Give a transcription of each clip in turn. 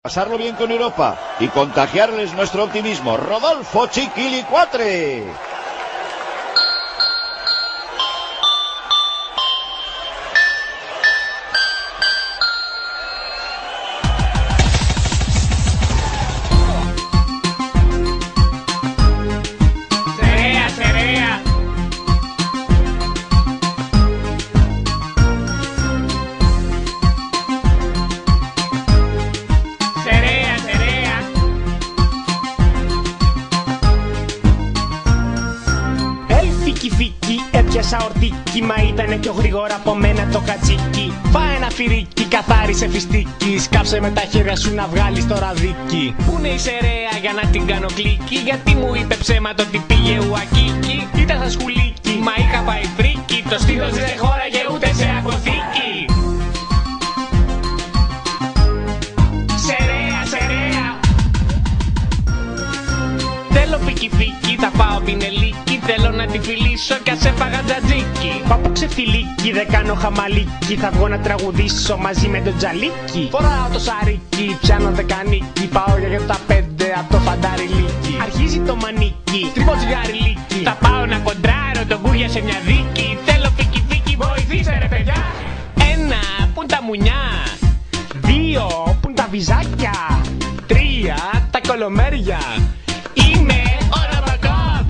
Pasarlo bien con Europa y contagiarles nuestro optimismo. Rodolfo Chiquilicuatre. Φίκι, έπιασα ορτίκι, μα ήτανε πιο γρήγορα από μένα το κατσίκι. Φάε ένα φυρίκι, καθάρισε φιστίκι, σκάψε με τα χέρια σου να βγάλεις το ραδίκι. Πού είναι η Σερέα για να την κάνω κλίκι, γιατί μου είπε ψέματο ότι πήγε ουακίκι. Ήταν σαν σκουλίκι, μα είχα πάει φρίκι, το στήθος δεν χώραγε ούτε σε αποθήκη. Σερέα, θέλω φίκι, θα πάω πινελίκι. Θέλω να τη φιλήσω κι ας έφαγα τζατζίκι. Πάπου ξεφιλίκι, δεν κάνω χαμαλίκι. Θα βγω να τραγουδήσω μαζί με τον Τζαλίκι. Φοράω το σαρίκι, πιάνω δεκανίκι. Πάω για τα 5 απ' το φανταριλίκι. Αρχίζει το μανίκι, τρυπώ τσιγαριλίκι. Θα πάω να κοντράρω τον κούρια σε μια δίκη. Θέλω φίκι, βοηθήστε ρε παιδιά. 1, πουν τα μουνιά. 2, πουν τα βυζάκια. 3, τα κολομέρια. Είμαι ο Ρομποκόπ.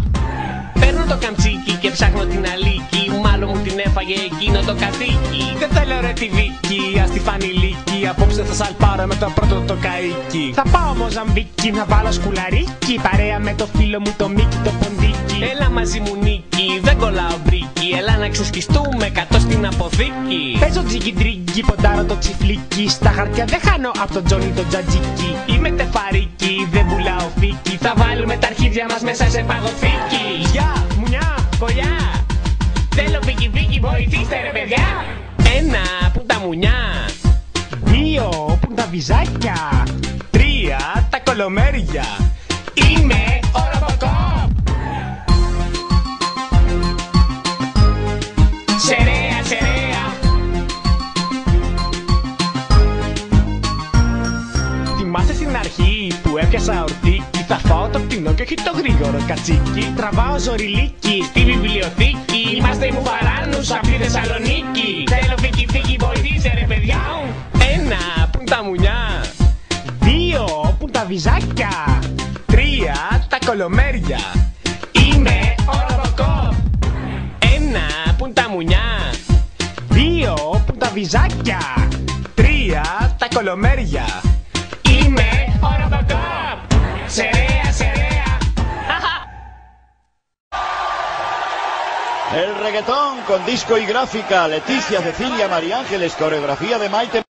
Παίρνω το καμτσίκι και ψάχνω την αλίκη. Μάλλον μου την έφαγε εκείνο το καθήκη. Δεν θέλω ρε τη δίκη, ας τη φάνει λύκη. Απόψε θα σαλπάρω με το πρώτο το καΐκι. Θα πάω Μοζαμβίκι να βάλω σκουλαρίκι. Παρέα με το φίλο μου το Μίκι το ποντίκι. Έλα μαζί μου Νίκη, δεν κολλάω μπρίκι. Έλα να ξεσκιστούμε 100 στην αποθήκη. Παίζω τζίκι τρίγκι, ποντάρω το τσιφλίκι. Στα χαρτιά δεν χάνω απ' τον Τζόνι το τζατζίκι. Είμαι τεφαρίκι, δεν πουλάω φίκι. Θα βάλουμε τα αρχίδια μας μέσα σε παγωθήκη. Γεια, μουνιά, κολλιά. Θέλω φίκι, βοηθήστε ρε παιδιά. 1, πουν τα μουνιά. 2, πουν τα βυζάκια. 3, τα κολομέρια. Είμαι ο Ρομποκόπ. Σερέα. Θυμάσαι στην αρχή που έπιασα ορτίκι. Θα φάω το πτηνό και όχι το γρήγορο κατσίκι. Τραβάω ζωριλίκι στη βιβλιοθήκη. Είμαστε οι μουφαράνους απ' τη Θεσσαλονίκη. Θέλω φίκι, βοηθήστε ρε παιδιά. 1, πουν τα μουνιά. 2, πουν τα βυζάκια. 3, τα κολομέρια. Είμαι ο Ρομποκόπ. 1, πουν τα μουνιά. 2, πουν τα βυζάκια. 3, τα κολομέρια. Είμαι ο Ρομποκόπ. Σερέα. El reggaetón con disco y gráfica. Leticia, Cecilia, María Ángeles, coreografía de Maite.